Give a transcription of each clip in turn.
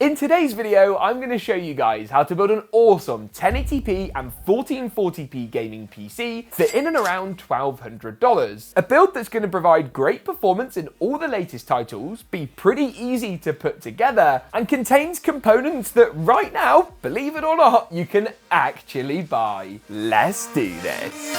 In today's video, I'm going to show you guys how to build an awesome 1080p and 1440p gaming PC for in and around $1,200. A build that's going to provide great performance in all the latest titles, be pretty easy to put together, and contains components that right now, believe it or not, you can actually buy. Let's do this.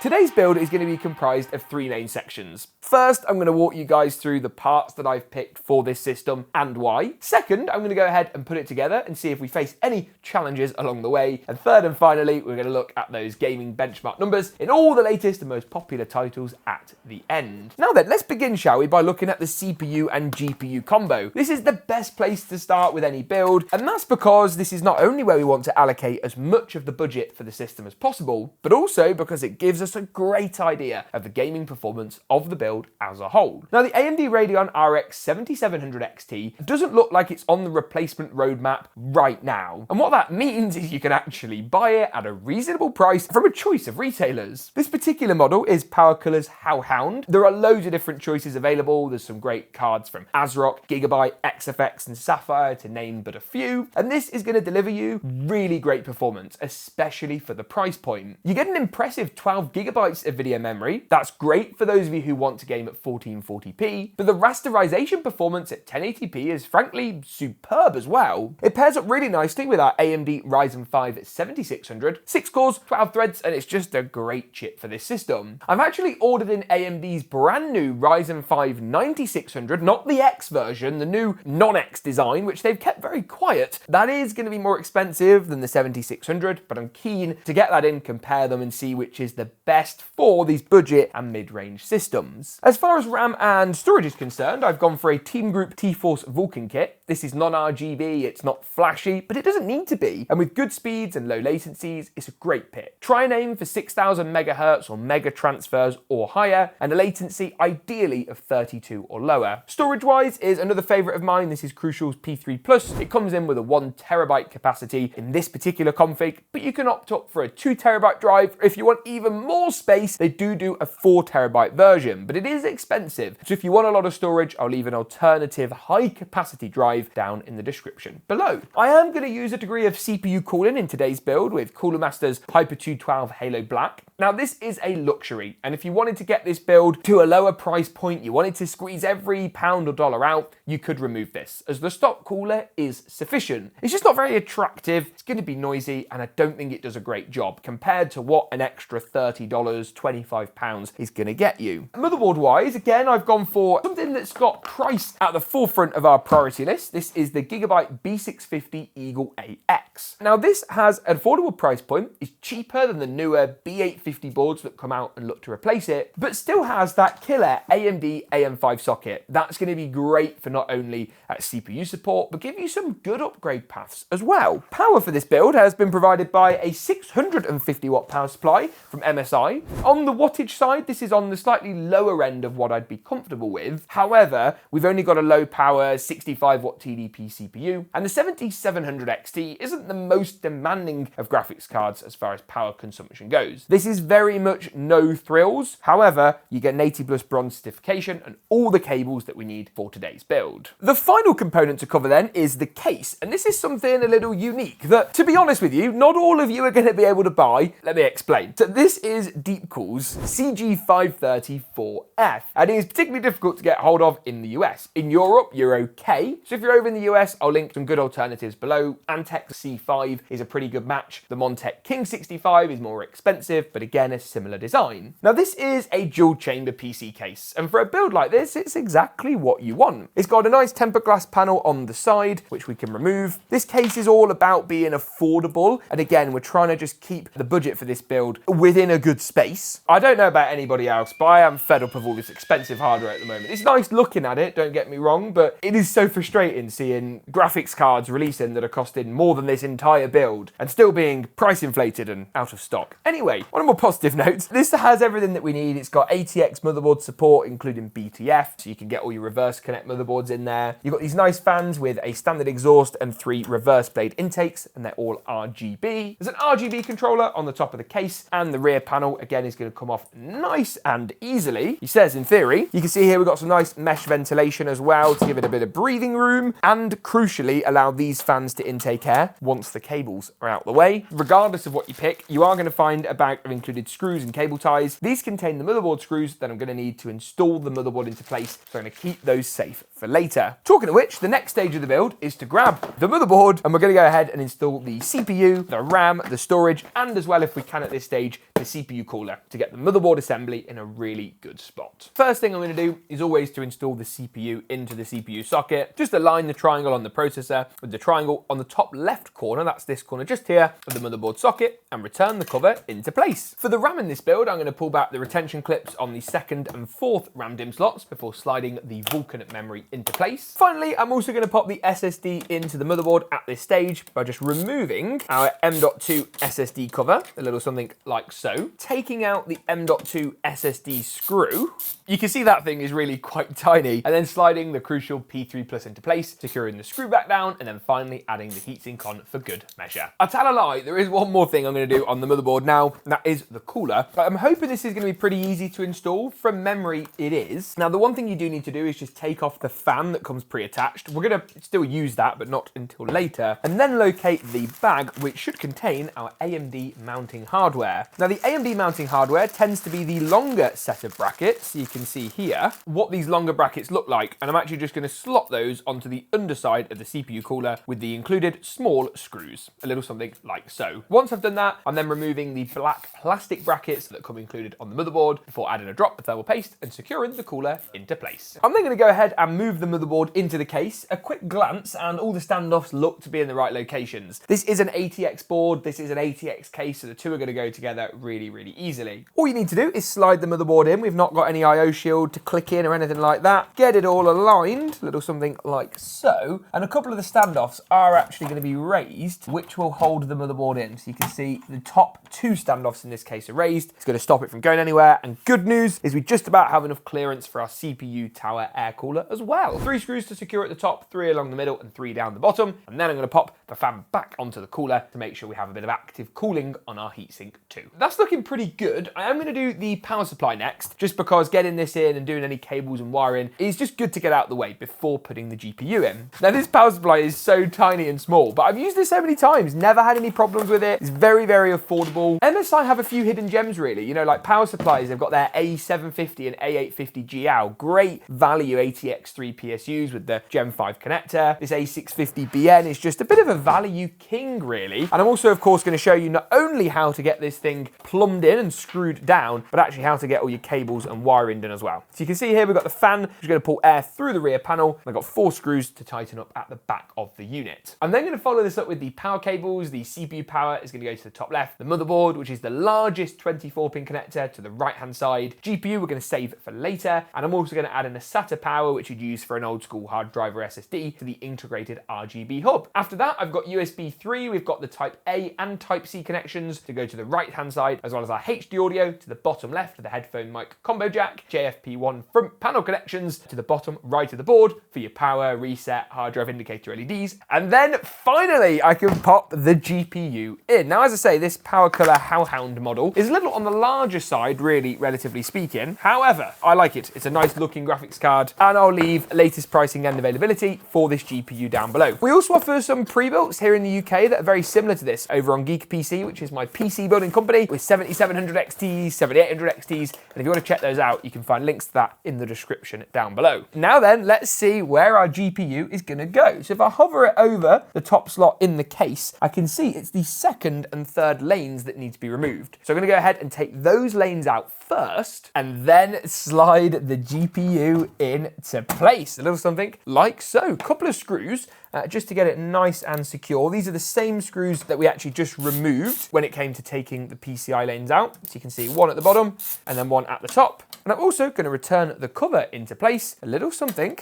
Today's build is going to be comprised of three main sections. First, I'm going to walk you guys through the parts that I've picked for this system and why. Second, I'm going to go ahead and put it together and see if we face any challenges along the way. And third and finally, we're going to look at those gaming benchmark numbers in all the latest and most popular titles at the end. Now then, let's begin, shall we, by looking at the CPU and GPU combo. This is the best place to start with any build, and that's because this is not only where we want to allocate as much of the budget for the system as possible, but also because it gives us a great idea of the gaming performance of the build as a whole. Now, the AMD Radeon RX 7700 XT doesn't look like it's on the replacement roadmap right now. And what that means is you can actually buy it at a reasonable price from a choice of retailers. This particular model is Power Color's Hellhound. There are loads of different choices available. There's some great cards from ASRock, Gigabyte, XFX, and Sapphire, to name but a few. And this is going to deliver you really great performance, especially for the price point. You get an impressive 12 gigabytes of video memory. That's great for those of you who want to game at 1440p, but the rasterization performance at 1080p is frankly superb as well. It pairs up really nicely with our AMD Ryzen 5 7600, 6 cores, 12 threads, and it's just a great chip for this system. I've actually ordered in AMD's brand new Ryzen 5 9600, not the X version, the new non-X design, which they've kept very quiet. That is going to be more expensive than the 7600, but I'm keen to get that in, compare them, and see which is the best for these budget and mid-range systems. As far as RAM and storage is concerned, I've gone for a Teamgroup T-Force Vulcan kit. This is non-RGB, it's not flashy, but it doesn't need to be. And with good speeds and low latencies, it's a great pick. Try and aim for 6,000 megahertz or mega transfers or higher, and a latency ideally of 32 or lower. Storage-wise is another favorite of mine. This is Crucial's P3+. It comes in with a 1 terabyte capacity in this particular config, but you can opt up for a 2 terabyte drive. If you want even more space, they do a 4 terabyte version, but it is expensive. So if you want a lot of storage, I'll leave an alternative high capacity drive down in the description below. I am going to use a degree of CPU cooling in today's build with Cooler Master's Hyper 212 Halo Black. Now, this is a luxury, and if you wanted to get this build to a lower price point, you wanted to squeeze every pound or dollar out, you could remove this, as the stock cooler is sufficient. It's just not very attractive, it's going to be noisy, and I don't think it does a great job compared to what an extra $30, £25 is going to get you. Motherboard-wise, again, I've gone for something that's got price at the forefront of our priority list. This is the Gigabyte B650 Eagle AX. Now, this has an affordable price point, is cheaper than the newer B850 boards that come out and look to replace it, but still has that killer AMD AM5 socket. That's going to be great for not only CPU support, but give you some good upgrade paths as well. Power for this build has been provided by a 650 watt power supply from MSI. On the wattage side, this is on the slightly lower end of what I'd be comfortable with. However, we've only got a low power 65 watt TDP CPU, and the 7700 XT isn't the most demanding of graphics cards as far as power consumption goes. This is very much no thrills. However, you get an 80 plus bronze certification and all the cables that we need for today's build. The final component to cover then is the case, and this is something a little unique that, to be honest with you, not all of you are going to be able to buy. Let me explain. So this is Deepcool's CG534F, and it is particularly difficult to get hold of in the US. In Europe, you're okay. So if you're over in the US, I'll link some good alternatives below. Antec C5 is a pretty good match. The Montech King 65 is more expensive, but again, a similar design. Now, this is a dual chamber PC case, and for a build like this, it's exactly what you want. It's got a nice tempered glass panel on the side, which we can remove. This case is all about being affordable, and again, we're trying to just keep the budget for this build within a good space. I don't know about anybody else, but I am fed up of all this expensive hardware at the moment. It's nice looking at it, don't get me wrong, but it is so frustrating seeing graphics cards releasing that are costing more than this entire build and still being price inflated and out of stock. Anyway, on a more positive note, this has everything that we need. It's got ATX motherboard support, including BTF, so you can get all your reverse connect motherboards in there. You've got these nice fans with a standard exhaust and 3 reverse blade intakes, and they're all RGB. There's an RGB controller on the top of the case, and the rear panel, again, is going to come off nice and easily. He says, in theory, you can see here we've got some nice mesh ventilation as well to give it a bit of breathing room, and crucially, allow these fans to intake air once the cables are out the way. Regardless of what you pick, you are going to find a bag of included screws and cable ties. These contain the motherboard screws that I'm going to need to install the motherboard into place, so I'm going to keep those safe for later. Talking of which, the next stage of the build is to grab the motherboard, and we're going to go ahead and install the CPU, the RAM, the storage, and as well, if we can at this stage, the CPU cooler to get the motherboard assembly in a really good spot. First thing I'm going to do is always to install the CPU into the CPU socket. Just align the triangle on the processor with the triangle on the top left corner, that's this corner just here, of the motherboard socket, and return the cover into place. For the RAM in this build, I'm going to pull back the retention clips on the 2nd and 4th RAM DIMM slots before sliding the Vulcan memory into place. Finally, I'm also going to pop the SSD into the motherboard at this stage by just removing our M.2 SSD cover, a little something like so, taking out the M.2 SSD screw. You can see that thing is really quite tiny, and then sliding the crucial P3 Plus into place, securing the screw back down, and then finally adding the heatsink on for good measure. I tell a lie, there is one more thing I'm going to do on the motherboard now, and that is the cooler. But I'm hoping this is going to be pretty easy to install. From memory, it is. Now, the one thing you do need to do is just take off the fan that comes pre-attached. We're going to still use that, but not until later. And then locate the bag, which should contain our AMD mounting hardware. Now, the AMD mounting hardware tends to be the longer set of brackets. You can see here what these longer brackets look like, and I'm actually just going to slot those onto the underside of the CPU cooler with the included small screws, a little something like so. Once I've done that, I'm then removing the black plastic brackets that come included on the motherboard before adding a drop of thermal paste and securing the cooler into place. I'm then going to go ahead and move the motherboard into the case. A quick glance and all the standoffs look to be in the right locations. This is an ATX board, this is an ATX case, so the two are going to go together really, really easily. All you need to do is slide the motherboard in. We've not got any IO shield to click in or anything like that. Get it all aligned, a little something like so. And a couple of the standoffs are actually going to be raised, which will hold the motherboard in. So you can see the top 2 standoffs in this case are raised. It's going to stop it from going anywhere. And good news is we just about have enough clearance for our CPU tower air cooler as well. 3 screws to secure at the top, 3 along the middle, and 3 down the bottom. And then I'm going to pop the fan back onto the cooler to make sure we have a bit of active cooling on our heatsink too. That's looking pretty good. I am going to do the power supply next, just because getting this in and doing any cables and wiring is just good to get out the way before putting the GPU in. Now, this power supply is so tiny and small, but I've used this so many times, never had any problems with it. It's very, very affordable. MSI have a few hidden gems really, you know, like power supplies. They've got their A750 and A850 GL, great value ATX3 PSUs with the Gen 5 connector. This A650BN is just a bit of a value king really. And I'm also of course going to show you not only how to get this thing plumbed in and screwed down, but actually how to get all your cables and wiring done as well. So you can see here we've got the fan, which is going to pull air through the rear panel. And I've got 4 screws to tighten up at the back of the unit. I'm then going to follow this up with the power cables. The CPU power is going to go to the top left. The motherboard, which is the largest 24-pin connector, to the right-hand side. GPU we're going to save for later. And I'm also going to add in a SATA power, which you'd use for an old school hard driver SSD, to the integrated RGB hub. After that, I've got USB 3. We've got the Type A and Type C connections to go to the right-hand side, as well as our HD audio to the bottom left for the headphone mic combo jack, JFP1 front panel connections to the bottom right of the board for your power, reset, hard drive indicator LEDs. And then finally, I can pop the GPU in. Now, as I say, this PowerColor Hellhound model is a little on the larger side, really, relatively speaking. However, I like it. It's a nice looking graphics card, and I'll leave latest pricing and availability for this GPU down below. We also offer some pre-builts here in the UK that are very similar to this over on Geek PC, which is my PC building company, with 7700 XTs, 7800 XTs, and if you want to check those out, you can find links to that in the description down below. Now then, let's see where our GPU is going to go. So if I hover it over the top slot in the case, I can see it's the 2nd and 3rd lanes that need to be removed. So I'm going to go ahead and take those lanes out first, and then slide the GPU into place. A little something like so. Couple of screws, just to get it nice and secure. These are the same screws that we actually just removed when it came to taking the PCI lanes out. So you can see one at the bottom and then one at the top. And I'm also going to return the cover into place, a little something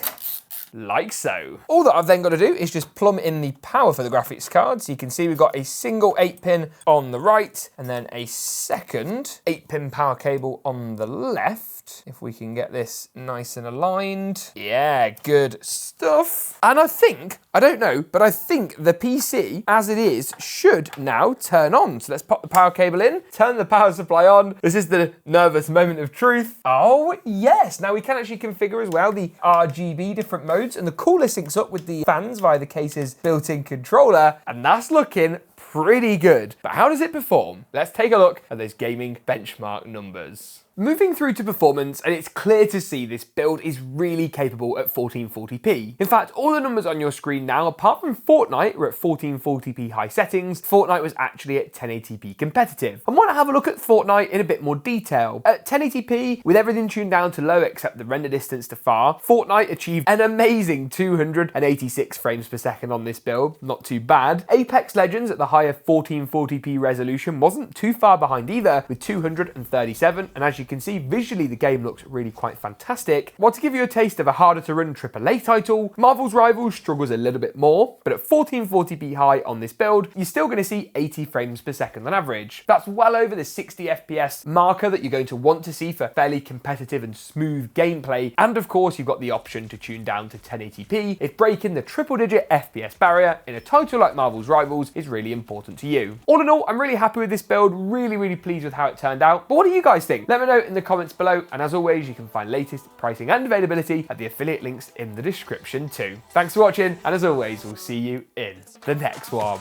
like so. All that I've then got to do is just plumb in the power for the graphics card. So you can see we've got a single 8-pin on the right and then a second 8-pin power cable on the left. If we can get this nice and aligned. Yeah, good stuff. And I don't know, but I think the PC as it is should now turn on. So let's pop the power cable in, turn the power supply on. This is the nervous moment of truth. Oh yes, now we can actually configure as well the RGB different modes, and the cooler syncs up with the fans via the case's built-in controller, and that's looking pretty good. But how does it perform? Let's take a look at those gaming benchmark numbers. Moving through to performance, and it's clear to see this build is really capable at 1440p. In fact, all the numbers on your screen now, apart from Fortnite, were at 1440p high settings. Fortnite was actually at 1080p competitive. I want to have a look at Fortnite in a bit more detail. At 1080p, with everything tuned down to low except the render distance to far, Fortnite achieved an amazing 286 frames per second on this build. Not too bad. Apex Legends at the higher 1440p resolution wasn't too far behind either, with 237, and as you can see, visually the game looks really quite fantastic. Well, to give you a taste of a harder to run AAA title, Marvel's Rivals struggles a little bit more, but at 1440p high on this build, you're still going to see 80 frames per second on average. That's well over the 60 FPS marker that you're going to want to see for fairly competitive and smooth gameplay. And of course, you've got the option to tune down to 1080p if breaking the triple-digit FPS barrier in a title like Marvel's Rivals is really important to you. All in all, I'm really happy with this build, really pleased with how it turned out. But what do you guys think? Let me know in the comments below, and as always, you can find latest pricing and availability at the affiliate links in the description too. Thanks for watching, and as always, we'll see you in the next one.